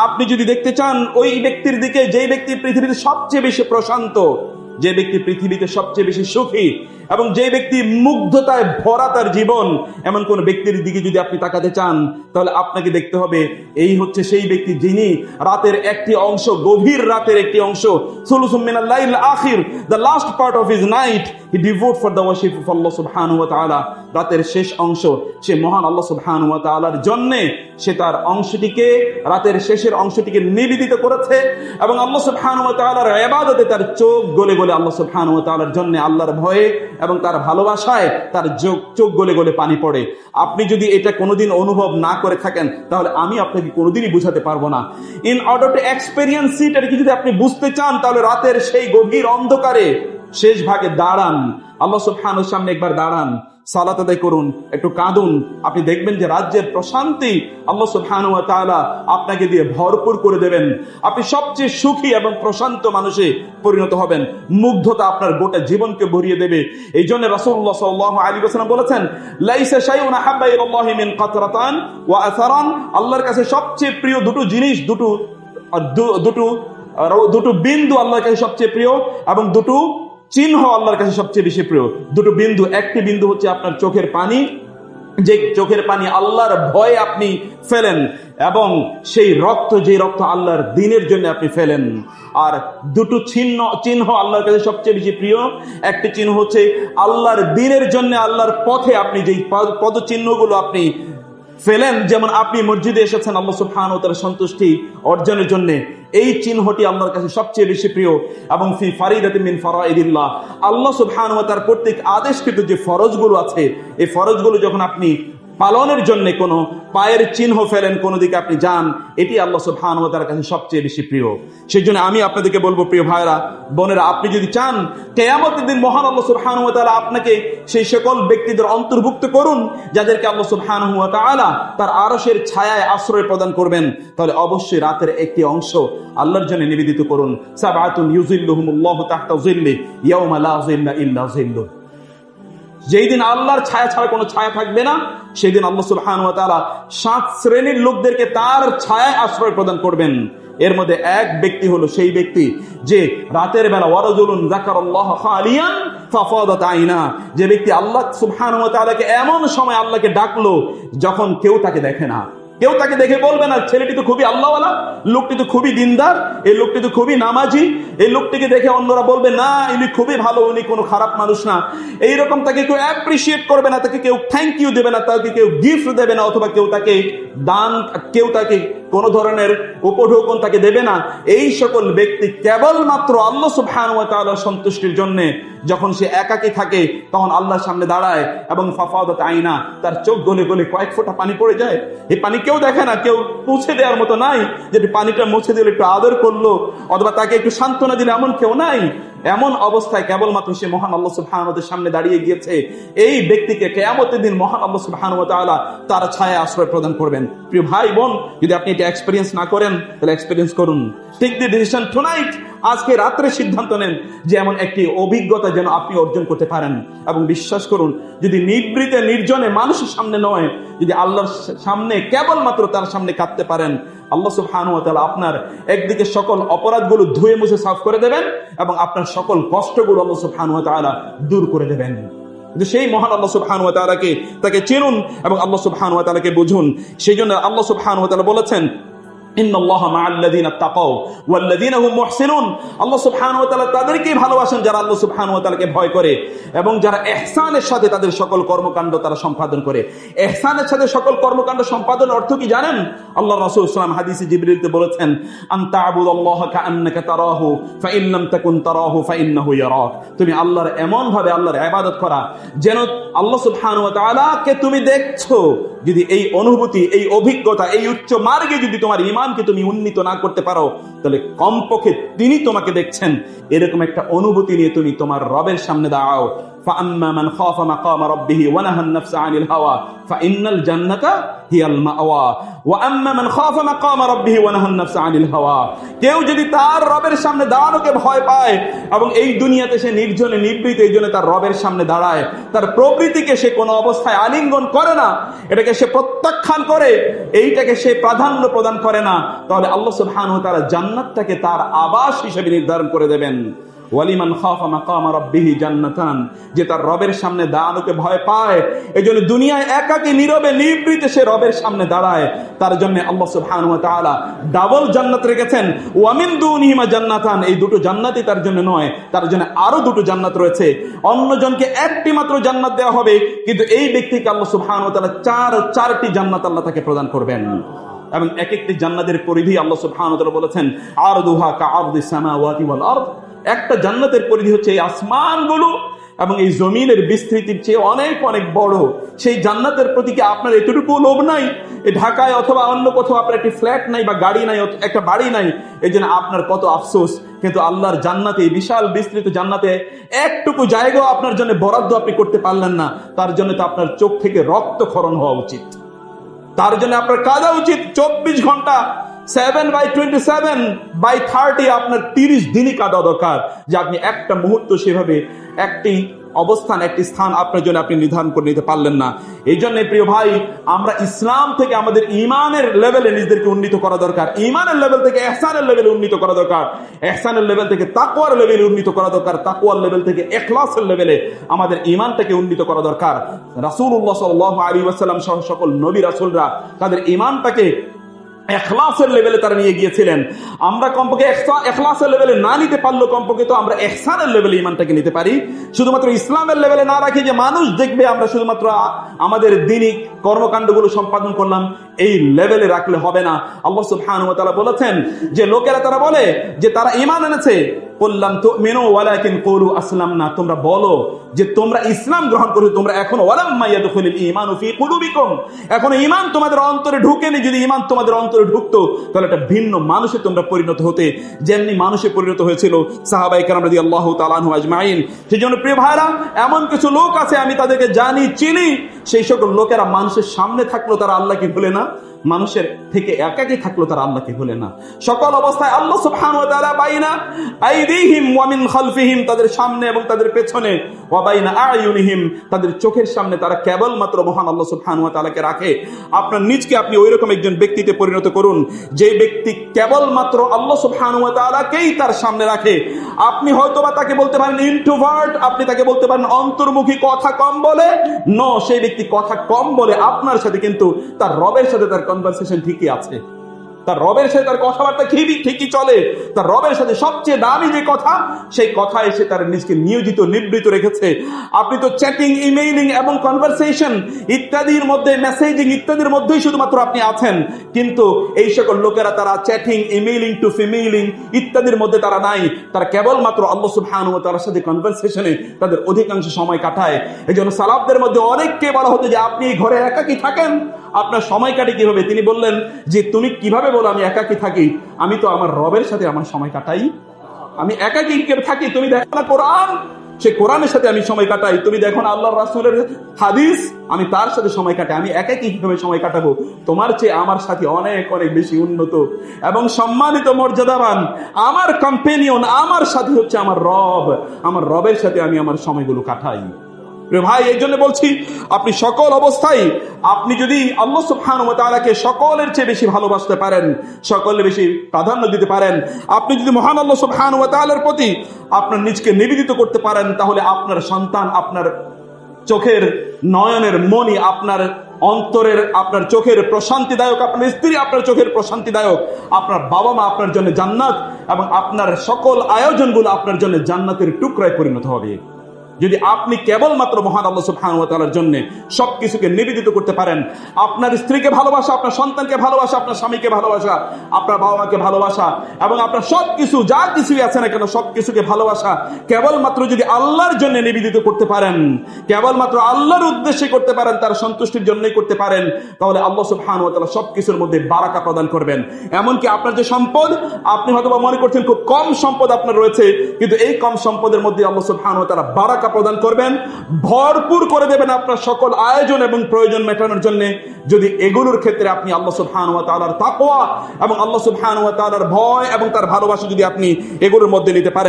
আপনি যদি দেখতে চান ওই ব্যক্তির দিকে, যেই ব্যক্তি পৃথিবীতে সবচেয়ে বেশি প্রশান্ত, যে ব্যক্তি পৃথিবীতে সবচেয়ে বেশি সুখী, এবং যে ব্যক্তি মুগ্ধতায় ভরা তার জীবন, এমন কোন ব্যক্তির দিকে যদি আপনি তাকাতে চান, তাহলে আপনাকে দেখতে হবে এই হচ্ছে সেই ব্যক্তি যিনি রাতের একটি অংশ, গভীর রাতের একটি অংশ, সুলুসুম মিনাল লাইল আখির, the last part of his night he devote for the worship of Allah subhanahu wa ta'ala। রাতের শেষ অংশ সে মহান আল্লাহ সুবহানাহু ওয়া তাআলার জন্য সে তার অংশটিকে, রাতের শেষের অংশটিকে নিবেদিত করেছে, এবং আল্লাহ সুবহানাহু ওয়া তাআলার ইবাদতে তার চোখ গলে গলে আল্লাহ সুবহানাহু ওয়া তাআলার জন্য, আল্লাহর ভয়ে এবং তার ভালোবাসায় তার চোখ গলে গলে পানি পড়ে। আপনি যদি এটা কোনোদিন অনুভব না করে থাকেন, তাহলে আমি আপনাকে কোনোদিনই বুঝাতে পারবো না। ইন অর্ডার টু এক্সপেরিয়েন্স ইট, এটাকে যদি আপনি বুঝতে চান, তাহলে রাতের সেই গভীর অন্ধকারে শেষ ভাগে দাঁড়ান, আল্লাহ সুবহানাহুর সামনে একবার দাঁড়ান, সালাত আদায় করুন, একটু কাঁদুন। আপনি দেখবেন যে রাজ্যের প্রশান্তি আল্লাহ সুবহানাহু ওয়া তাআলা আপনাকে দিয়ে ভরপুর করে দেবেন। আপনি সবচেয়ে সুখী এবং প্রশান্ত মানুষে পরিণত হবেন। মুগ্ধতা আপনার গোটা জীবনকে ভরিয়ে দেবে। এই জন্য রাসূলুল্লাহ সাল্লাল্লাহু আলাইহি ওয়াসাল্লাম বলেছেন, লাইসা শাইউন আহাব্বা ইলাল্লাহি মিন কাতরাতান ওয়া আসারান। আল্লাহর কাছে সবচেয়ে প্রিয় দুটো জিনিস, দুটো বিন্দু আল্লাহর কাছে সবচেয়ে প্রিয়, এবং দুটো চিহ্ন আল্লাহর কাছে সবচেয়ে বেশি প্রিয়। দুটো বিন্দু, একটি বিন্দু হচ্ছে আপনার চোখের পানি, যে চোখের পানি আল্লাহর ভয়ে আপনি ফেলেন, এবং সেই রক্ত, যে রক্ত আল্লাহর দ্বীনের জন্য আপনি ফেলেন। আর দুটো চিহ্ন আল্লাহর কাছে সবচেয়ে বেশি প্রিয়। একটি চিহ্ন হচ্ছে আল্লাহর দ্বীনের জন্য, আল্লাহর পথে আপনি যেই পদচিহ্নগুলো আপনি ফেলেন, যেমন আপনি মসজিদে এসেছেন আল্লাহ সুবহানাহু ওয়া তাআলার সন্তুষ্টি অর্জনের জন্য, এই চিহ্নটি আল্লাহর কাছে সবচেয়ে বেশি প্রিয়। এবং ফি ফারিদাতিন মিন ফারাইদিল্লাহ, আল্লাহ সুবহানাহু ওয়া তাআলার কর্তৃক আদেশকৃত যে ফরজগুলো আছে, এই ফরজগুলো যখন আপনি পালনের জন্য কোনো পায়ের চিহ্ন ফেলেন, কোনো দিকে আপনি যান, এটি আল্লাহ সুবহানাহু ওয়া তাআলার কাছে সবচেয়ে বেশি প্রিয়। সেই জন্য আমি আপনাদেরকে বলবো, প্রিয় ভাইরা বোনেরা, আপনি যদি চান কিয়ামতের দিন মহান আল্লাহ সুবহানাহু ওয়া তাআলা আপনাকে সেই সকল ব্যক্তিদের অন্তর্ভুক্ত করুন যাদেরকে আল্লাহ সুবহানাহু ওয়া তাআলা তার আরশের ছায়ায় আশ্রয় প্রদান করবেন, তাহলে অবশ্যই রাতের একটি অংশ আল্লাহর জন্য নিবেদিত করুন। সাবআতুন ইউযিল্লুহুমুল্লাহু তাহতা যিল্লি ইয়াওমা লা যিল্লা ইল্লা যিল্লুহু। যেই দিন আল্লাহর ছায়া ছাড়া কোনো ছায়া থাকবে না, সেই দিন আল্লাহ সুবহানাহু ওয়া তাআলা 7 শ্রেণীর লোকদেরকে তার ছায়ায় আশ্রয় প্রদান করবেন। এর মধ্যে এক ব্যক্তি হলো সেই ব্যক্তি যে রাতের বেলা, ওয়ারাজুলুন যাকারাল্লাহ খালিয়ান ফাফাদাত আইনা, যে ব্যক্তি আল্লাহ সুবহানাহু ওয়া তাআলাকে এমন সময় আল্লাহকে ডাকলো যখন কেউ তাকে দেখে না। কেউ তাকে দেখে বলবে না ছেলেটি তো খুবই আল্লাহওয়ালা, লোকটি তো খুবই দিনদার, এই লোকটি তো খুবই নামাজি, এই লোকটিকে দেখে অন্যরা বলবে না ইনি খুবই ভালো, উনি কোনো খারাপ মানুষ না। এইরকম তাকে কেউ অ্যাপ্রিসিয়েট করবে না, তাকে কেউ থ্যাংক ইউ দেবে না, তাকে কেউ গিফট দেবে না, অথবা কেউ তাকে কেউ তাকে কোন ধরনের উপঢৌকন তাকে দেবে না। এই সকল ব্যক্তি কেবলমাত্র আল্লাহ সুবহানাহু ওয়া তাআলার সন্তুষ্টির জন্য যখন সে একাকী থাকে, তখন আল্লাহর সামনে দাঁড়ায়, এবং ফাফাদাত আইনা, তার চোখ গলে গলে কয়েক ফোঁটা পানি পড়ে যায়। এই পানি কেউ দেখে না, কেউ মুছে দেওয়ার মতো নাই, যে পানিটা মুছে দিলে একটু আদর করলো অথবা তাকে একটু সান্ত্বনা দিলে, এমন কেউ নাই। এমন অবস্থায় কেবলমাত্র সে মহান আল্লাহ সুবহানাহু ওয়া তাআলার সামনে দাঁড়িয়ে গিয়েছে। এই ব্যক্তিকে কিয়ামতের দিন মহান আল্লাহ সুবহানাহু ওয়া তাআলা তার ছায়ায় আশ্রয় প্রদান করবেন। প্রিয় ভাই বোন, যদি আপনি এটা এক্সপেরিয়েন্স না করেন, তাহলে এক্সপেরিয়েন্স করুন। টেক দি ডিসিশন টুনাইট, আজকে রাত্রে সিদ্ধান্ত নেন যে এমন একটি অভিজ্ঞতা যেন আপনি অর্জন করতে পারেন। এবং বিশ্বাস করুন, যদি নিভৃতে নির্জনে মানুষের সামনে নয়, যদি আল্লাহর সামনে কেবলমাত্র তার সামনে কাঁদতে পারেন, আল্লাহ সুবহানাহু ওয়া তাআলা আপনার একদিকে সকল অপরাধগুলো ধুয়ে মুছে সাফ করে দেবেন, এবং আপনার সকল কষ্টগুলো আল্লাহ সুবহানাহু ওয়া তাআলা দূর করে দেবেন। কিন্তু সেই মহান আল্লাহ সুবহানাহু ওয়া তাআলাকে তাকে চিনুন এবং আল্লাহ সুবহানাহু ওয়া তাআলাকে বুঝুন। সেই জন্য আল্লাহ সুবহানাহু ওয়া তাআলা বলেছেন, ইন্নাল্লাহা মা'আল্লাযীনা তাকাও ওয়াল্লাযীনা হুম মুহসিনুন। আল্লাহ সুবহানাহু ওয়া তাআলা তাদেরকেই ভালোবাসেন যারা আল্লাহ সুবহানাহু ওয়া তাআলাকে ভয় করে এবং যারা ইহসানের সাথে তাদের সকল কর্মকাণ্ড তারা সম্পাদন করে। ইহসানের সাথে সকল কর্মকাণ্ড সম্পাদন অর্থ কি জানেন? আল্লাহ রাসূল সাল্লাল্লাহু আলাইহি ওয়াসাল্লাম হাদিসে জিবরিলকে বলেছেন, আন তা'বুদাল্লাহা কাআন্নাকা তারাহু ফাইন লাম তাকুন তারাহু ফাইন্নাহু ইয়ারাক। তুমি আল্লাহর এমন ভাবে আল্লাহর ইবাদত করা যেন আল্লাহ সুবহানাহু ওয়া তাআলাকে তুমি দেখছো। যদি এই অনুভূতি, এই অভিজ্ঞতা, এই উচ্চ মার্গে যদি তোমার ঈমানকে তুমি উন্নীত না করতে পারো, তাহলে কমপক্ষে তিনি তোমাকে দেখছেন, এরকম একটা অনুভূতি নিয়ে তুমি তোমার রবের সামনে দাঁড়াও। فأما من خاف مقام ربه ونهى النفس عن الهوى فإن الجنة هي المأوى وأما من خاف مقام ربه ونهى النفس عن الهوى কেউ যদি তার রবের সামনে দাঁড়ানোকে ভয় পায় এবং এই দুনিয়াতে সে নির্জনে নিবৃত এই জন্য তার রবের সামনে দাঁড়ায়, তার প্রবৃত্তিকে সে কোনো অবস্থায় আলিঙ্গন করে না, এটাকে সে প্রত্যাখ্যান করে, এইটাকে সে প্রাধান্য প্রদান করে না, তাহলে আল্লাহ সুবহানাহু ওয়া তাআলা জান্নাতটাকে তার আবাস হিসেবে নির্ধারণ করে দেবেন। ওয়ালিমান খাফা মাকাম রাব্বিহি জান্নাতান, যে তার রবের সামনে দাঁড়ানোকে ভয় পায়, এজন্য দুনিয়ায় একাকী নীরবে নিবৃতে সে রবের সামনে দাঁড়ায়, তার জন্য আল্লাহ সুবহানাহু ওয়া তাআলা ডাবল জান্নাত রেখেছেন। ওয়া মিন দুনিহিমা জান্নাতান, এই দুটো জান্নাতই তার জন্য নয়, তার জন্য আরো দুটো জান্নাত রয়েছে। অন্যজনকে একটি মাত্র জান্নাত দেওয়া হবে, কিন্তু এই ব্যক্তিকে আল্লাহ সুবহানাহু ওয়া তাআলা চারটি জান্নাত আল্লাহ তাকে প্রদান করবেন। এবং এক একটি জান্নাতের পরিধি আল্লাহ সুবহানাহু ওয়া তাআলা বলেছেন আরদুহা কাআরদিস সামাওয়াতি ওয়াল আরদ, একটা জান্নাতের পরিধি হচ্ছে এই আসমানগুলো এবং এই জমিনের বিস্তৃতির চেয়ে অনেক অনেক বড়। সেই জান্নাতের প্রতি কি আপনার এতটুকু লোভ নাই? এই ঢাকায় অথবা অন্য কোথাও আপনার একটি ফ্ল্যাট নাই বা গাড়ি নাই, একটা বাড়ি নাই, এই জন্য আপনার কত আফসোস। কিন্তু আল্লাহর জান্নাতে, বিশাল বিস্তৃত জান্নাতে একটুকু জায়গাও আপনার জন্য বরাদ্দ আপনি করতে পারলেন না, তার জন্য তো আপনার চোখ থেকে রক্তক্ষরণ হওয়া উচিত। তার জন্য আপনার কাজা উচিত 24 ঘন্টা 7/27/30 আপনার 30 দিনই কাটা দরকার, যে আপনি একটা মুহূর্ত সেভাবে একটি অবস্থান, একটি স্থান আপনার জন্য আপনি নির্ধারণ করে নিতে পারলেন না। এই জন্য প্রিয় ভাই, আমরা ইসলাম থেকে আমাদের ইমানের লেভেলে নিজেদেরকে উন্নীত করা দরকার, ইমানের লেভেল থেকে ইহসানের লেভেলে উন্নীত করা দরকার, ইহসানের লেভেল থেকে তাকওয়ার লেভেলে উন্নীত করা দরকার, তাকওয়ার লেভেল থেকে ইখলাসের লেভেলে আমাদের ইমানটাকে উন্নীত করা দরকার। রাসূলুল্লাহ সাল্লাল্লাহু আলাইহি ওয়াসাল্লাম সহ সকল নবী রাসূলরা তাদের ইমানটাকে ইখলাসের লেভেলে তারা নিয়ে গিয়েছিলেন। আমরা কমপক্ষে ইখলাসের লেভেলে না নিতে পারলেও কমপক্ষে তো আমরা ইহসানের লেভেলে ঈমানটাকে নিতে পারি। শুধুমাত্র ইসলামের লেভেলে না রাখি যে মানুষ দেখবে আমরা শুধুমাত্র আমাদের দ্বীনি কর্মকাণ্ডগুলো সম্পাদন করলাম, এই লেভেলে রাখলে হবে না। আল্লাহ সুবহানাহু ওয়া তাআলা বলেছেন যে লোকেরা তারা বলে যে তারা ঈমান এনেছে, বললাম তুমিনু ওয়ালাকিন কুলু আসলামনা, তোমরা বলো যে তোমরা ইসলাম গ্রহণ করেছো, তোমরা এখনো ওয়ালাম্মা ইয়াদখুলুল ঈমানু ফি কুলুবিকুম, এখনো ঈমান তোমাদের অন্তরে ঢুকেনি। যদি ঈমান তোমাদের অন্তরে ঢুকতো তাহলে একটা ভিন্ন মানুষে তোমরা পরিণত হতে, যেমনি মানুষে পরিণত হয়েছিল সাহাবায়ে কেরাম রাদিয়াল্লাহু তাআলা আনহুম আজমাইন। সেজন্য প্রিয় ভাইরা, এমন কিছু লোক আছে আমি তাদেরকে জানি, চিনি, সেই সকল লোকেরা মানুষের সামনে থাকলো তারা আল্লাহকে ভুলে না, মানুষের থেকে একাকী থাকলো তারা আল্লাহকে ভুলে না। সকল অবস্থায় আল্লাহ সুবহানাহু ওয়া তাআলা বাইনা আইদিহিম ওয়া মিন খালফিহিম, তাদের সামনে এবং তাদের পেছনে, ওয়া বাইনা আয়ুনিহিম, তাদের চোখের সামনে তারা কেবলমাত্র মহান আল্লাহ সুবহানাহু ওয়া তাআলাকে রাখে। আপনার নিজকে আপনি ওইরকম একজন ব্যক্তিতে পরিণত করুন যে ব্যক্তি কেবলমাত্র আল্লাহ সুবহানাহু ওয়া তাআলাকেই তার সামনে রাখে। আপনি হয়তোবা তাকে বলতে পারেন ইন্ট্রোভার্ট, আপনি তাকে বলতে পারেন অন্তর্মুখী, কথা কম বলে। নো, সেই ব্যক্তি কথা কম বলে আপনার সাথে, কিন্তু তার রবের সাথে তার কনভারসেশন ঠিকই আছে, তার রবের সাথে তার কথাবার্তা ঠিকই চলে, তার রবের সাথে সবচেয়ে দামি যে কথা, সেই কথা এসে তার নিজকে নিয়োজিত নিবৃত রেখেছে। আপনি তো চ্যাটিং, ইমেইলিং এবং কনভারসেশন ইত্যাদির মধ্যে, মেসেজিং ইত্যাদির মধ্যেই শুধুমাত্র আপনি আছেন, কিন্তু এই সকল লোকেরা তারা চ্যাটিং, ইমেইলিং টু ফিমেইলিং ইত্যাদির মধ্যে তারা নাই, তারা কেবলমাত্র আল্লাহ সুবহানাহু ওয়া তাআলার সাথে কনভারসেশনে তাদের অধিকাংশ সময় কাটায়। এই জন্য সালাফদের মধ্যে অনেককে বলা হতো যে আপনি এই ঘরে একাকী থাকেন, আপনার সময় কাটে কিভাবে? তিনি বললেন যে তুমি কিভাবে বলো আমি একাকী থাকি? আমি তো আমার রবের সাথে আমার সময় কাটাই, আমি একাকী থাকি। তুমি দেখো না কোরআন, সে কোরআনের সাথে আমি সময় কাটাই। তুমি দেখো না আল্লাহর রাসূলের হাদিস, আমি তার সাথে সময় কাটাই। আমি একাকী কিভাবে সময় কাটাবো? তোমার চেয়ে আমার সাথী অনেক অনেক বেশি উন্নত এবং সম্মানিত, মর্যাদাবান। আমার কম্পেনিয়ন, আমার সাথী হচ্ছে আমার রব। আমার রবের সাথে আমি আমার সময়গুলো কাটাই। ভাই, এই জন্য বলছি, আপনি সকল অবস্থায় আপনি যদি আল্লাহ সুবহানাহু ওয়া তাআলাকে সকলের চেয়ে বেশি ভালোবাসতে পারেন, সকলের বেশি প্রাধান্য দিতে পারেন, আপনি যদি মহান আল্লাহ সুবহানাহু ওয়া তাআলার প্রতি আপনার নিজকে নিবেদিত করতে পারেন, তাহলে আপনার সন্তান আপনার চোখের নয়নের মণি, আপনার অন্তরের, আপনার চোখের প্রশান্তিদায়ক, আপনার স্ত্রী আপনার চোখের প্রশান্তিদায়ক, আপনার বাবা মা আপনার জন্য জান্নাত, এবং আপনার সকল আয়োজনগুলো আপনার জন্য জান্নাতের টুকরায় পরিণত হবে। যদি আপনি কেবলমাত্র মহান আল্লাহ সুবহানাহু ওয়া তাআলার জন্য সবকিছুকে নিবেদিত করতে পারেন, আপনার স্ত্রীকে ভালোবাসা, আপনার সন্তানকে ভালোবাসা, আপনার স্বামীকে ভালোবাসা, আপনার বাবা মাকে ভালোবাসা, এবং আপনার সবকিছু যা কিছুই আছে না কেন সবকিছুকে ভালোবাসা কেবলমাত্র যদি আল্লাহর জন্য নিবেদিত করতে পারেন, কেবলমাত্র আল্লাহর উদ্দেশ্যে করতে পারেন, তার সন্তুষ্টির জন্যই করতে পারেন, তাহলে আল্লাহ সুবহানাহু ওয়া তাআলা সবকিছুর মধ্যে বারাকা প্রদান করবেন। এমনকি আপনার যে সম্পদ, আপনি হয়তো মনে করছেন খুব কম সম্পদ আপনার রয়েছে, কিন্তু এই কম সম্পদের মধ্যে আল্লাহ সুবহানাহু ওয়া তাআলা বারাকা টাকা প্রদান করবেন, ভরপুর করে দেবেন আপনার সকল আয়োজন এবং প্রয়োজন মেটানোর জন্য, যদি এগুলোর ক্ষেত্রে আপনি আল্লাহ সুবহানাহু ওয়া তাআলার তাকওয়া এবং আল্লাহ সুবহানাহু ওয়া তাআলার ভয় এবং তার ভালোবাসা যদি আপনি এগুলোর মধ্যে নিতে পারেন।